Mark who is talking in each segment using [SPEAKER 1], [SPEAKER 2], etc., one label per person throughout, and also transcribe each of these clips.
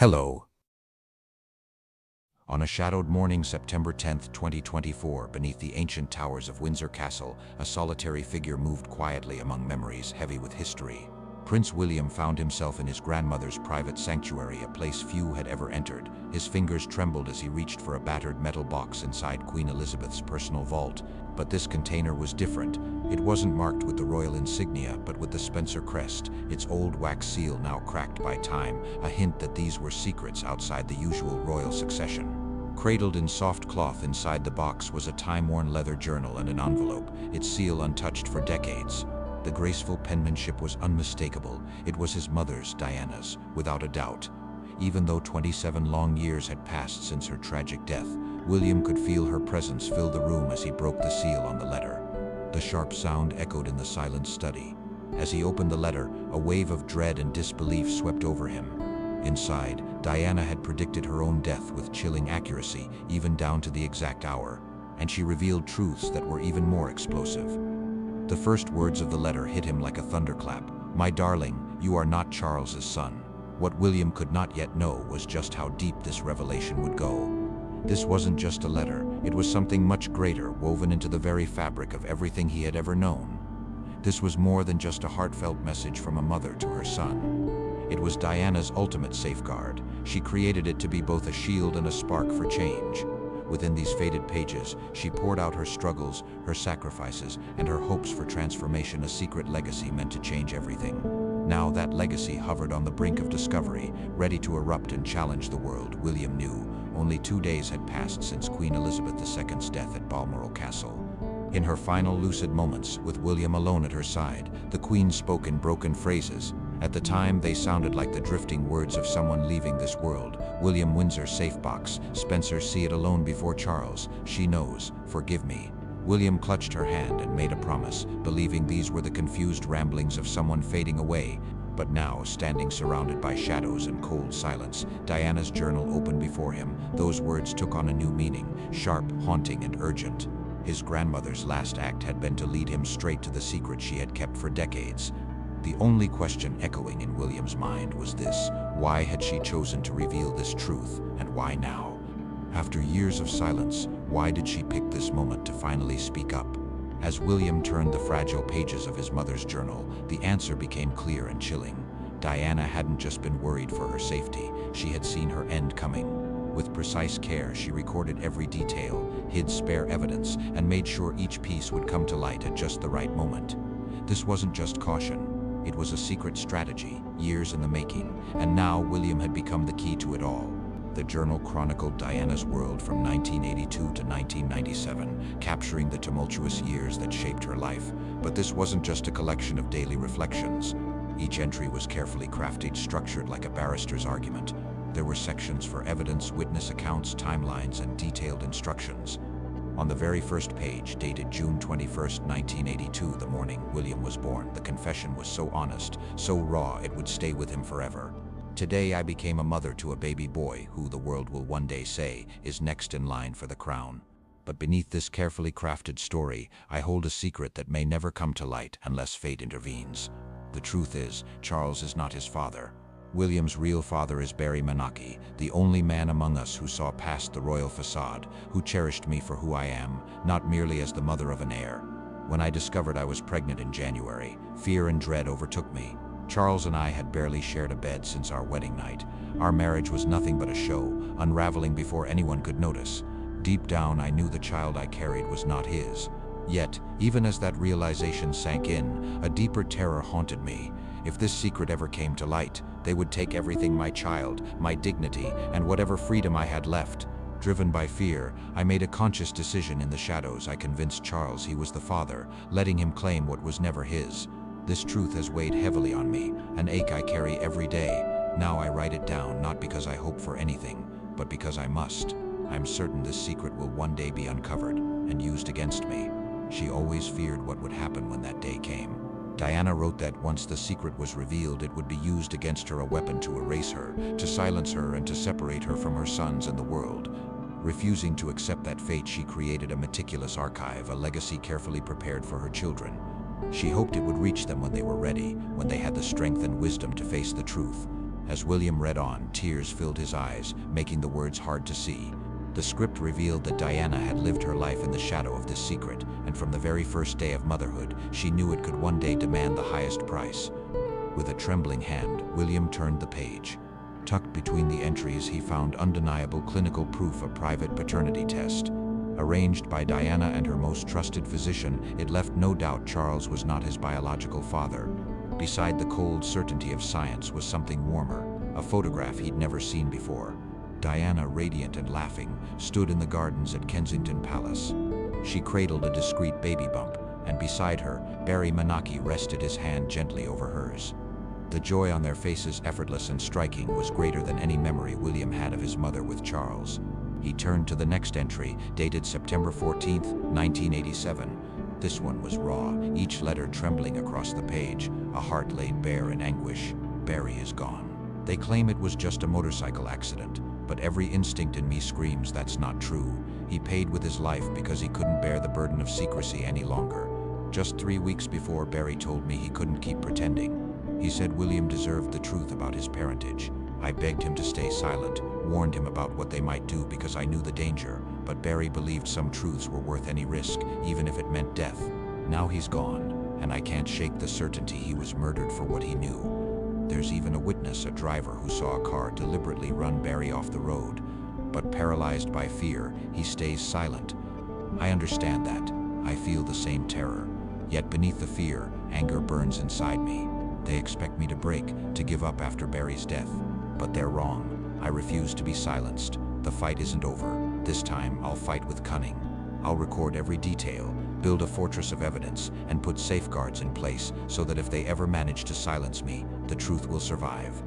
[SPEAKER 1] Hello. On a shadowed morning, September 10th, 2024, beneath the ancient towers of Windsor Castle, a solitary figure moved quietly among memories heavy with history. Prince William found himself in his grandmother's private sanctuary, a place few had ever entered. His fingers trembled as he reached for a battered metal box inside Queen Elizabeth's personal vault. But this container was different. It wasn't marked with the royal insignia, but with the Spencer crest, its old wax seal now cracked by time, a hint that these were secrets outside the usual royal succession. Cradled in soft cloth inside the box was a time-worn leather journal and an envelope, its seal untouched for decades. The graceful penmanship was unmistakable. It was his mother's, Diana's, without a doubt. Even though 27 long years had passed since her tragic death, William could feel her presence fill the room as he broke the seal on the letter. The sharp sound echoed in the silent study. As he opened the letter, a wave of dread and disbelief swept over him. Inside, Diana had predicted her own death with chilling accuracy, even down to the exact hour, and she revealed truths that were even more explosive. The first words of the letter hit him like a thunderclap. "My darling, you are not Charles's son." What William could not yet know was just how deep this revelation would go. This wasn't just a letter, it was something much greater, woven into the very fabric of everything he had ever known. This was more than just a heartfelt message from a mother to her son. It was Diana's ultimate safeguard. She created it to be both a shield and a spark for change. Within these faded pages, she poured out her struggles, her sacrifices, and her hopes for transformation, a secret legacy meant to change everything. Now that legacy hovered on the brink of discovery, ready to erupt and challenge the world. William knew. Only 2 days had passed since Queen Elizabeth II's death at Balmoral Castle. In her final lucid moments, with William alone at her side, the Queen spoke in broken phrases. At the time, they sounded like the drifting words of someone leaving this world. "William, Windsor safe box. Spencer, see it alone before Charles. She knows. Forgive me." William clutched her hand and made a promise, believing these were the confused ramblings of someone fading away. But now, standing surrounded by shadows and cold silence, Diana's journal opened before him. Those words took on a new meaning, sharp, haunting, and urgent. His grandmother's last act had been to lead him straight to the secret she had kept for decades. The only question echoing in William's mind was this: why had she chosen to reveal this truth, and why now? After years of silence, why did she pick this moment to finally speak up? As William turned the fragile pages of his mother's journal, the answer became clear and chilling. Diana hadn't just been worried for her safety, she had seen her end coming. With precise care, she recorded every detail, hid spare evidence, and made sure each piece would come to light at just the right moment. This wasn't just caution. It was a secret strategy, years in the making, and now William had become the key to it all. The journal chronicled Diana's world from 1982 to 1997, capturing the tumultuous years that shaped her life. But this wasn't just a collection of daily reflections. Each entry was carefully crafted, structured like a barrister's argument. There were sections for evidence, witness accounts, timelines, and detailed instructions. On the very first page, dated June 21st, 1982, the morning William was born, the confession was so honest, so raw, it would stay with him forever. "Today I became a mother to a baby boy who, the world will one day say, is next in line for the crown. But beneath this carefully crafted story, I hold a secret that may never come to light unless fate intervenes. The truth is, Charles is not his father. William's real father is Manaki, the only man among us who saw past the royal facade, who cherished me for who I am, not merely as the mother of an heir. When I discovered I was pregnant in January, fear and dread overtook me. Charles and I had barely shared a bed since our wedding night. Our marriage was nothing but a show, unraveling before anyone could notice. Deep down, I knew the child I carried was not his. Yet, even as that realization sank in, a deeper terror haunted me. If this secret ever came to light, they would take everything: my child, my dignity, and whatever freedom I had left. Driven by fear, I made a conscious decision in the shadows. I convinced Charles he was the father, letting him claim what was never his. This truth has weighed heavily on me, an ache I carry every day. Now I write it down, not because I hope for anything, but because I must. I'm certain this secret will one day be uncovered and used against me. She always feared what would happen when that day came. Diana wrote that once the secret was revealed, it would be used against her, a weapon to erase her, to silence her, and to separate her from her sons and the world. Refusing to accept that fate, she created a meticulous archive, a legacy carefully prepared for her children. She hoped it would reach them when they were ready, when they had the strength and wisdom to face the truth. As William read on, tears filled his eyes, making the words hard to see. The script revealed that Diana had lived her life in the shadow of this secret, and from the very first day of motherhood, she knew it could one day demand the highest price. With a trembling hand, William turned the page. Tucked between the entries, he found undeniable clinical proof of private paternity test. Arranged by Diana and her most trusted physician, it left no doubt Charles was not his biological father. Beside the cold certainty of science was something warmer, a photograph he'd never seen before. Diana, radiant and laughing, stood in the gardens at Kensington Palace. She cradled a discreet baby bump, and beside her, Barry Manaki rested his hand gently over hers. The joy on their faces, effortless and striking, was greater than any memory William had of his mother with Charles. He turned to the next entry, dated September 14, 1987. This one was raw, each letter trembling across the page, a heart laid bare in anguish. Barry is gone. They claim it was just a motorcycle accident, but every instinct in me screams that's not true. He paid with his life because he couldn't bear the burden of secrecy any longer. Just 3 weeks before, Barry told me he couldn't keep pretending. He said William deserved the truth about his parentage. I begged him to stay silent, warned him about what they might do because I knew the danger, but Barry believed some truths were worth any risk, even if it meant death. Now he's gone, and I can't shake the certainty he was murdered for what he knew. There's even a witness, a driver who saw a car deliberately run Barry off the road. But paralyzed by fear, he stays silent. I understand that. I feel the same terror. Yet beneath the fear, anger burns inside me. They expect me to break, to give up after Barry's death. But they're wrong. I refuse to be silenced. The fight isn't over. This time, I'll fight with cunning. I'll record every detail, build a fortress of evidence, and put safeguards in place so that if they ever manage to silence me, the truth will survive.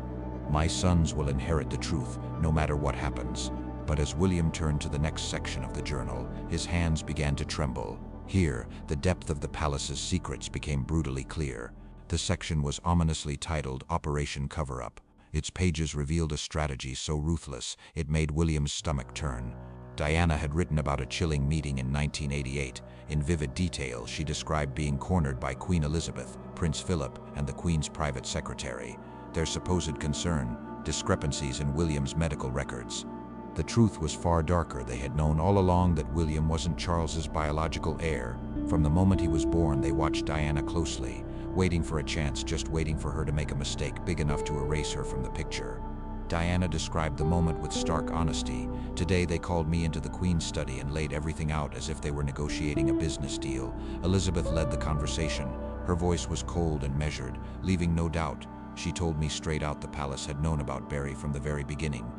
[SPEAKER 1] My sons will inherit the truth, no matter what happens. But as William turned to the next section of the journal, his hands began to tremble. Here, the depth of the palace's secrets became brutally clear. The section was ominously titled Operation Coverup. Its pages revealed a strategy so ruthless, it made William's stomach turn. Diana had written about a chilling meeting in 1988. In vivid detail, she described being cornered by Queen Elizabeth, Prince Philip, and the Queen's private secretary. Their supposed concern: discrepancies in William's medical records. The truth was far darker. They had known all along that William wasn't Charles's biological heir. From the moment he was born, they watched Diana closely, waiting for a chance, just waiting for her to make a mistake big enough to erase her from the picture. Diana described the moment with stark honesty. Today they called me into the Queen's study and laid everything out as if they were negotiating a business deal. Elizabeth led the conversation. Her voice was cold and measured, leaving no doubt. She told me straight out the palace had known about Barry from the very beginning.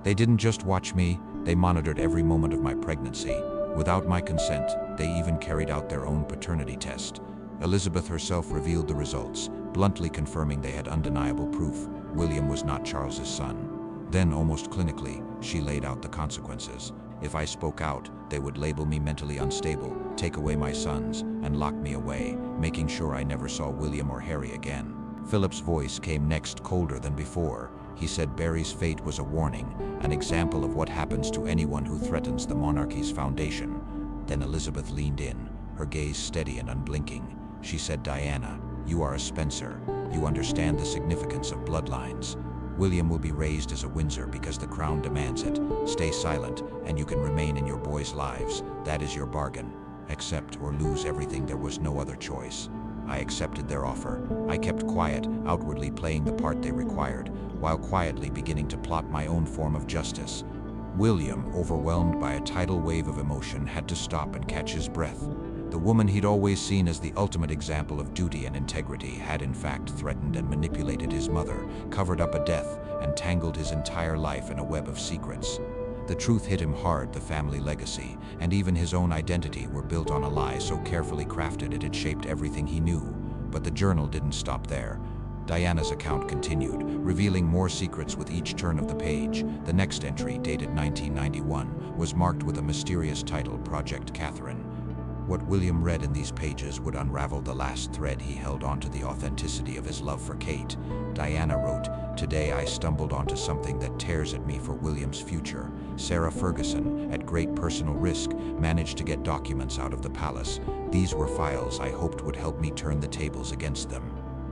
[SPEAKER 1] They didn't just watch me, they monitored every moment of my pregnancy. Without my consent, they even carried out their own paternity test. Elizabeth herself revealed the results, bluntly confirming they had undeniable proof. William was not Charles's son. Then, almost clinically, she laid out the consequences. If I spoke out, they would label me mentally unstable, take away my sons, and lock me away, making sure I never saw William or Harry again. Philip's voice came next, colder than before. He said Barry's fate was a warning, an example of what happens to anyone who threatens the monarchy's foundation. Then Elizabeth leaned in, her gaze steady and unblinking. She said, "Diana, you are a Spencer. You understand the significance of bloodlines. William will be raised as a Windsor because the crown demands it. Stay silent, and you can remain in your boys' lives. That is your bargain. Accept or lose everything. There was no other choice." I accepted their offer. I kept quiet, outwardly playing the part they required, while quietly beginning to plot my own form of justice. William, overwhelmed by a tidal wave of emotion, had to stop and catch his breath. The woman he'd always seen as the ultimate example of duty and integrity had in fact threatened and manipulated his mother, covered up a death, and tangled his entire life in a web of secrets. The truth hit him hard. The family legacy, and even his own identity, were built on a lie so carefully crafted it had shaped everything he knew. But the journal didn't stop there. Diana's account continued, revealing more secrets with each turn of the page. The next entry, dated 1991, was marked with a mysterious title, Project Catherine. What William read in these pages would unravel the last thread he held onto the authenticity of his love for Kate. Diana wrote, "Today I stumbled onto something that tears at me for William's future. Sarah Ferguson, at great personal risk, managed to get documents out of the palace. These were files I hoped would help me turn the tables against them.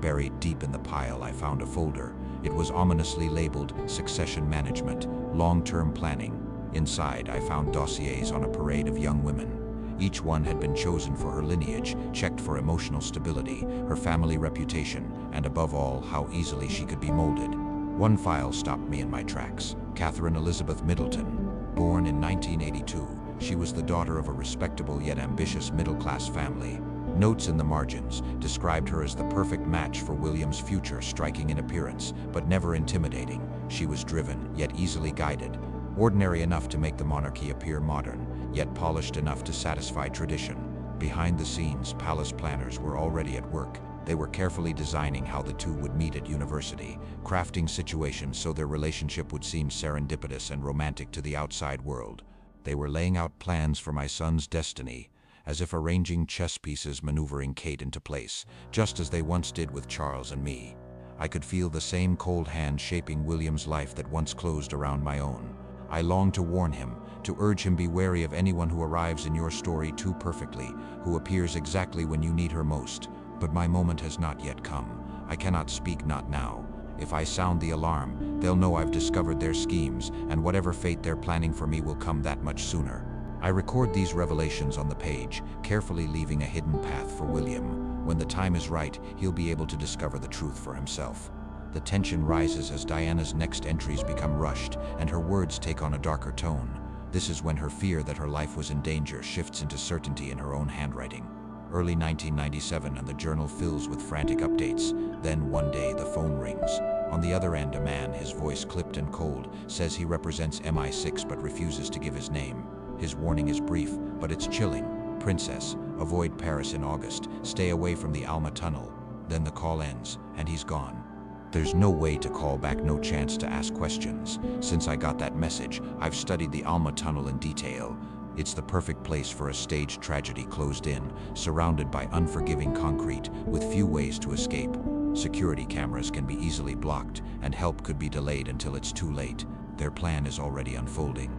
[SPEAKER 1] Buried deep in the pile, I found a folder. It was ominously labeled Succession Management, Long-Term Planning. Inside, I found dossiers on a parade of young women. Each one had been chosen for her lineage, checked for emotional stability, her family reputation, and above all, how easily she could be molded. One file stopped me in my tracks. Catherine Elizabeth Middleton. Born in 1982, she was the daughter of a respectable yet ambitious middle-class family. Notes in the margins described her as the perfect match for William's future, striking in appearance, but never intimidating. She was driven, yet easily guided. Ordinary enough to make the monarchy appear modern, yet polished enough to satisfy tradition. Behind the scenes, palace planners were already at work. They were carefully designing how the two would meet at university, crafting situations so their relationship would seem serendipitous and romantic to the outside world. They were laying out plans for my son's destiny, as if arranging chess pieces maneuvering Kate into place, just as they once did with Charles and me. I could feel the same cold hand shaping William's life that once closed around my own. I longed to warn him, to urge him be wary of anyone who arrives in your story too perfectly, who appears exactly when you need her most. But my moment has not yet come. I cannot speak, not now. If I sound the alarm, they'll know I've discovered their schemes, and whatever fate they're planning for me will come that much sooner. I record these revelations on the page, carefully leaving a hidden path for William. When the time is right, he'll be able to discover the truth for himself. The tension rises as Diana's next entries become rushed, and her words take on a darker tone. This is when her fear that her life was in danger shifts into certainty in her own handwriting. Early 1997, and the journal fills with frantic updates. Then one day the phone rings. On the other end, a man, his voice clipped and cold, says he represents MI6 but refuses to give his name. His warning is brief, but it's chilling. Princess, avoid Paris in August. Stay away from the Alma Tunnel. Then the call ends, and he's gone. There's no way to call back, no chance to ask questions. Since I got that message, I've studied the Alma Tunnel in detail. It's the perfect place for a staged tragedy, closed in, surrounded by unforgiving concrete, with few ways to escape. Security cameras can be easily blocked, and help could be delayed until it's too late. Their plan is already unfolding.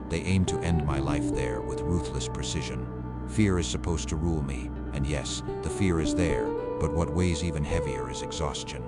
[SPEAKER 1] They aim to end my life there with ruthless precision. Fear is supposed to rule me, and yes, the fear is there, but what weighs even heavier is exhaustion.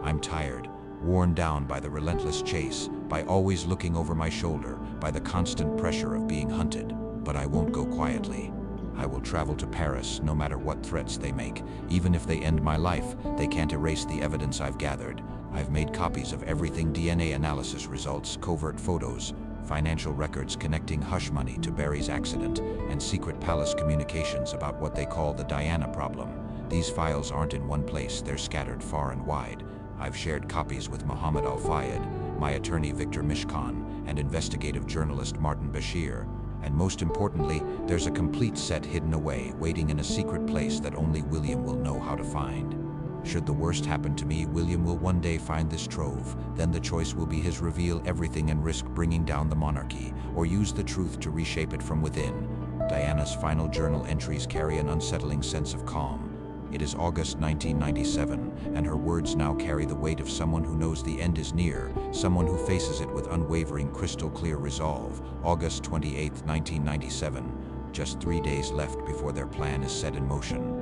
[SPEAKER 1] I'm tired, worn down by the relentless chase, by always looking over my shoulder, by the constant pressure of being hunted. But I won't go quietly. I will travel to Paris, no matter what threats they make. Even if they end my life, they can't erase the evidence I've gathered. I've made copies of everything: DNA analysis results, covert photos, financial records connecting hush money to Barry's accident, and secret palace communications about what they call the Diana problem. These files aren't in one place, they're scattered far and wide. I've shared copies with Mohammed Al-Fayed, my attorney Victor Mishkan, and investigative journalist Martin Bashir. And most importantly, there's a complete set hidden away, waiting in a secret place that only William will know how to find. Should the worst happen to me, William will one day find this trove. Then the choice will be his: reveal everything and risk bringing down the monarchy, or use the truth to reshape it from within. Diana's final journal entries carry an unsettling sense of calm. It is August 1997, and her words now carry the weight of someone who knows the end is near, someone who faces it with unwavering, crystal-clear resolve. August 28, 1997, just 3 days left before their plan is set in motion.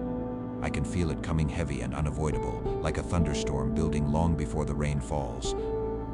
[SPEAKER 1] I can feel it coming, heavy and unavoidable, like a thunderstorm building long before the rain falls.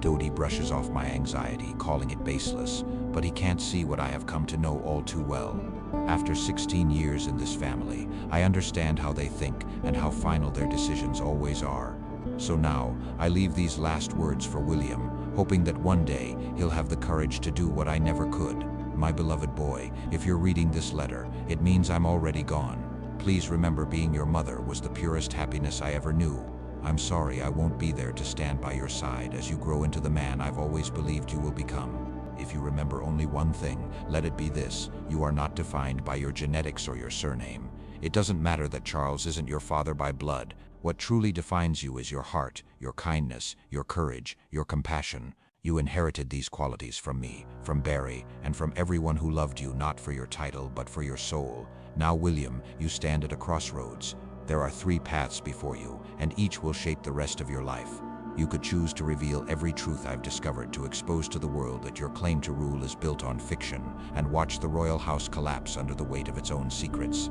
[SPEAKER 1] Dodi brushes off my anxiety, calling it baseless, but he can't see what I have come to know all too well. After 16 years in this family, I understand how they think and how final their decisions always are. So now, I leave these last words for William, hoping that one day he'll have the courage to do what I never could. My beloved boy, if you're reading this letter, it means I'm already gone. Please remember, being your mother was the purest happiness I ever knew. I'm sorry I won't be there to stand by your side as you grow into the man I've always believed you will become. If you remember only one thing, let it be this: you are not defined by your genetics or your surname. It doesn't matter that Charles isn't your father by blood. What truly defines you is your heart, your kindness, your courage, your compassion. You inherited these qualities from me, from Barry, and from everyone who loved you, not for your title but for your soul. Now, William, you stand at a crossroads. There are 3 paths before you, and each will shape the rest of your life. You could choose to reveal every truth I've discovered, to expose to the world that your claim to rule is built on fiction, and watch the royal house collapse under the weight of its own secrets.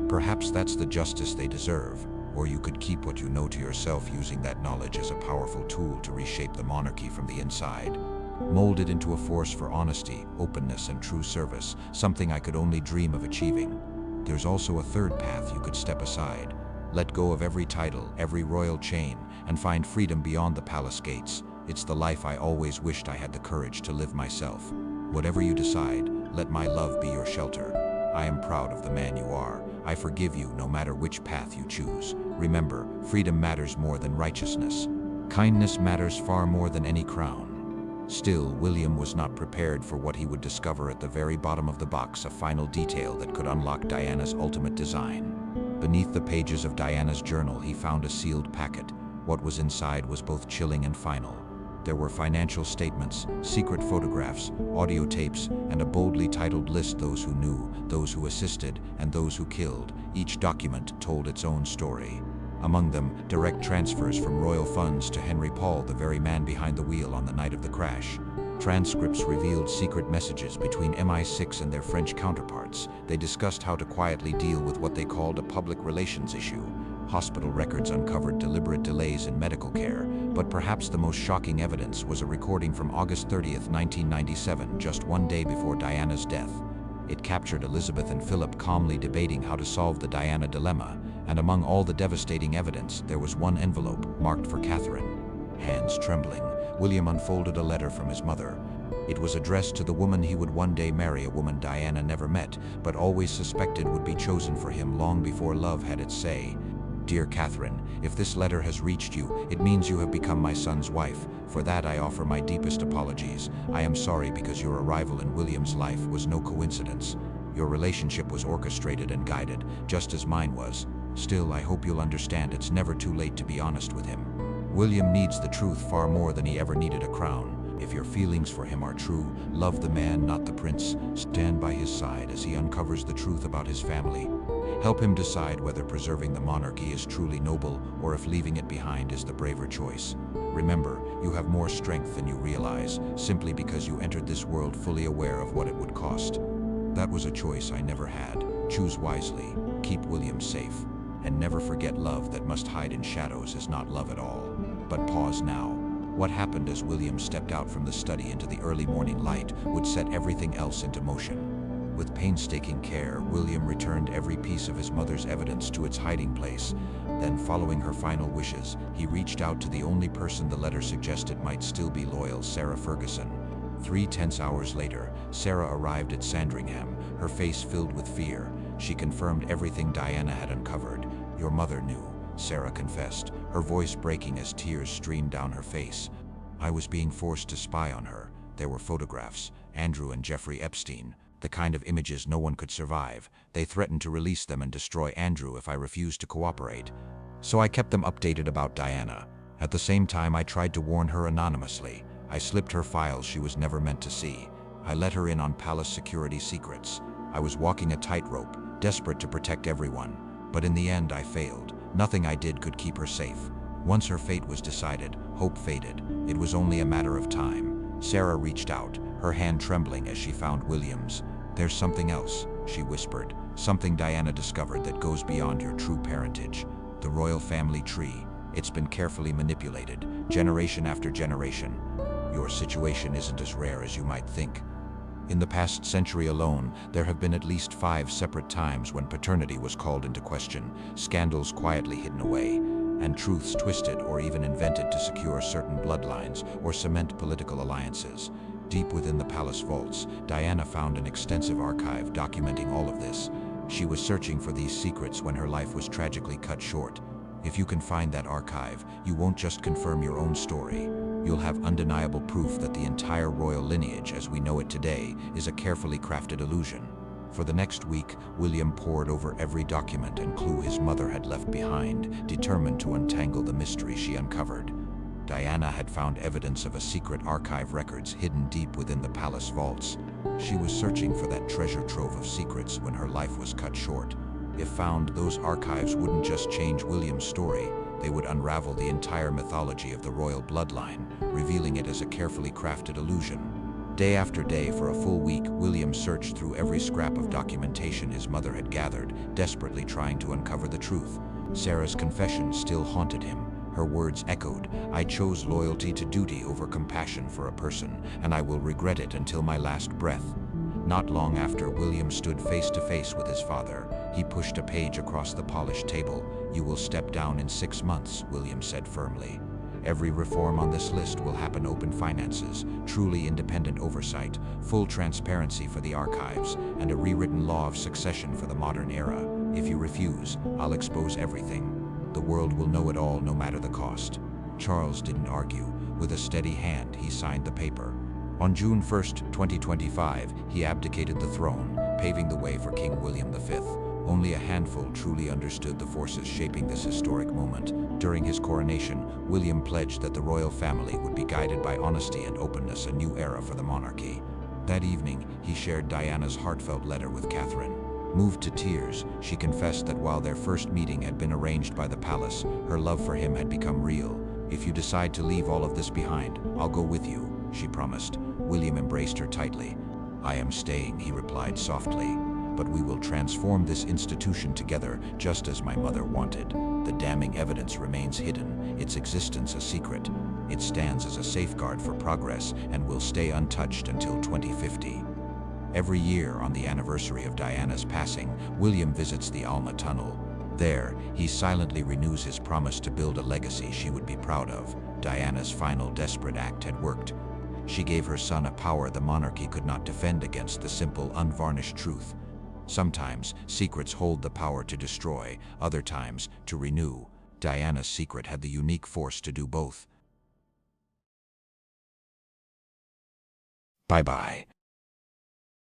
[SPEAKER 1] Perhaps that's the justice they deserve. Or you could keep what you know to yourself, using that knowledge as a powerful tool to reshape the monarchy from the inside. Mold it into a force for honesty, openness, and true service, something I could only dream of achieving. There's also a third path you could step aside. Let go of every title, every royal chain, and find freedom beyond the palace gates. It's the life I always wished I had the courage to live myself. Whatever you decide, let my love be your shelter. I am proud of the man you are. I forgive you no matter which path you choose. Remember, freedom matters more than righteousness. Kindness matters far more than any crown. Still, William was not prepared for what he would discover at the very bottom of the box, a final detail that could unlock Diana's ultimate design. Beneath the pages of Diana's journal, he found a sealed packet. What was inside was both chilling and final. There were financial statements, secret photographs, audio tapes, and a boldly titled list: those who knew, those who assisted, and those who killed. Each document told its own story. Among them, direct transfers from royal funds to Henry Paul, the very man behind the wheel on the night of the crash. Transcripts revealed secret messages between MI6 and their French counterparts. They discussed how to quietly deal with what they called a public relations issue. Hospital records uncovered deliberate delays in medical care, but perhaps the most shocking evidence was a recording from August 30th, 1997, just one day before Diana's death. It captured Elizabeth and Philip calmly debating how to solve the Diana dilemma, and among all the devastating evidence, there was one envelope marked for Catherine. Hands trembling, William unfolded a letter from his mother. It was addressed to the woman he would one day marry, a woman Diana never met, but always suspected would be chosen for him long before love had its say. Dear Catherine, if this letter has reached you, it means you have become my son's wife. For that I offer my deepest apologies. I am sorry because your arrival in William's life was no coincidence. Your relationship was orchestrated and guided, just as mine was. Still, I hope you'll understand it's never too late to be honest with him. William needs the truth far more than he ever needed a crown. If your feelings for him are true, love the man, not the prince. Stand by his side as he uncovers the truth about his family. Help him decide whether preserving the monarchy is truly noble or if leaving it behind is the braver choice. Remember, you have more strength than you realize, simply because you entered this world fully aware of what it would cost. That was a choice I never had. Choose wisely, keep William safe, and never forget love that must hide in shadows is not love at all. But pause now. What happened as William stepped out from the study into the early morning light would set everything else into motion. With painstaking care, William returned every piece of his mother's evidence to its hiding place. Then, following her final wishes, he reached out to the only person the letter suggested might still be loyal, Sarah Ferguson. 3 tense hours later, Sarah arrived at Sandringham, her face filled with fear. She confirmed everything Diana had uncovered. Your mother knew, Sarah confessed, her voice breaking as tears streamed down her face. I was being forced to spy on her. There were photographs, Andrew and Jeffrey Epstein. The kind of images no one could survive. They threatened to release them and destroy Andrew if I refused to cooperate. So I kept them updated about Diana. At the same time, I tried to warn her anonymously. I slipped her files she was never meant to see. I let her in on palace security secrets. I was walking a tightrope, desperate to protect everyone. But in the end, I failed. Nothing I did could keep her safe. Once her fate was decided, hope faded. It was only a matter of time. Sarah reached out, her hand trembling as she found William's. There's something else, she whispered. Something Diana discovered that goes beyond your true parentage. The royal family tree. It's been carefully manipulated, generation after generation. Your situation isn't as rare as you might think. In the past century alone, there have been at least 5 separate times when paternity was called into question, scandals quietly hidden away, and truths twisted or even invented to secure certain bloodlines or cement political alliances. Deep within the palace vaults, Diana found an extensive archive documenting all of this. She was searching for these secrets when her life was tragically cut short. If you can find that archive, you won't just confirm your own story. You'll have undeniable proof that the entire royal lineage as we know it today is a carefully crafted illusion. For the next week, William pored over every document and clue his mother had left behind, determined to untangle the mystery she uncovered. Diana had found evidence of a secret archive records hidden deep within the palace vaults. She was searching for that treasure trove of secrets when her life was cut short. If found, those archives wouldn't just change William's story, they would unravel the entire mythology of the royal bloodline, revealing it as a carefully crafted illusion. Day after day for a full week, William searched through every scrap of documentation his mother had gathered, desperately trying to uncover the truth. Sarah's confession still haunted him. Her words echoed, "I chose loyalty to duty over compassion for a person, and I will regret it until my last breath." Not long after William stood face to face with his father, he pushed a page across the polished table. "You will step down in 6 months," William said firmly. "Every reform on this list will happen: open finances, truly independent oversight, full transparency for the archives, and a rewritten law of succession for the modern era. If you refuse, I'll expose everything. The world will know it all, no matter the cost." Charles didn't argue. With a steady hand, he signed the paper. On June 1st, 2025, he abdicated the throne, paving the way for King William V. Only a handful truly understood the forces shaping this historic moment. During his coronation, William pledged that the royal family would be guided by honesty and openness, a new era for the monarchy. That evening, he shared Diana's heartfelt letter with Catherine. Moved to tears, she confessed that while their first meeting had been arranged by the palace, her love for him had become real. "If you decide to leave all of this behind, I'll go with you," she promised. William embraced her tightly. "I am staying," he replied softly, "but we will transform this institution together, just as my mother wanted. The damning evidence remains hidden, its existence a secret. It stands as a safeguard for progress and will stay untouched until 2050. Every year, on the anniversary of Diana's passing, William visits the Alma Tunnel. There, he silently renews his promise to build a legacy she would be proud of. Diana's final desperate act had worked. She gave her son a power the monarchy could not defend against: the simple, unvarnished truth. Sometimes, secrets hold the power to destroy, other times, to renew. Diana's secret had the unique force to do both. Bye-bye.